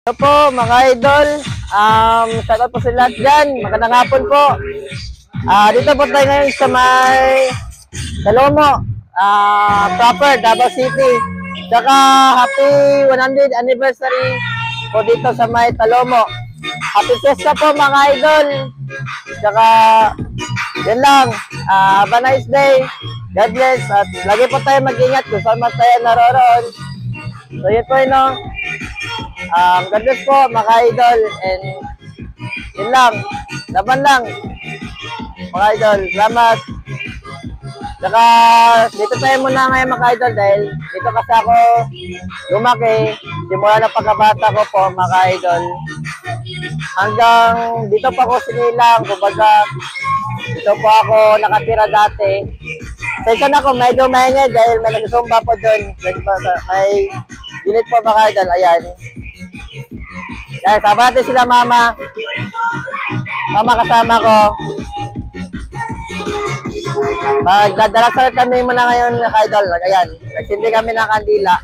Hello po mga idol, shoutout po sa lahat dyan, magandang hapon po. Dito po tayo ngayon sa may Talomo, proper, Davao City. Tsaka happy 100th anniversary po dito sa may Talomo. Happy Fiesta po mga idol. Tsaka yan lang, have a nice day, God bless, at lagi po tayo mag-ingat kung saan man tayo naroroon. So yun po yun, no? God bless po mga idol, and yun lang, laban lang mga idol, salamat. Saka dito tayo muna ngayon mga idol dahil dito kasi ako lumaki, simula ng pagkabata ko po mga idol hanggang dito pa ako sinilang, kumbaga dito po ako nakatira dati. Sensya na ako, medyo maingay dahil may nagsusumba po doon, may unit po mga idol, ayan. Dahil sama natin sila mama kasama ko. Magdadalasal kami muna ngayon mga idol, ayan. Nagsindi kami ng kandila.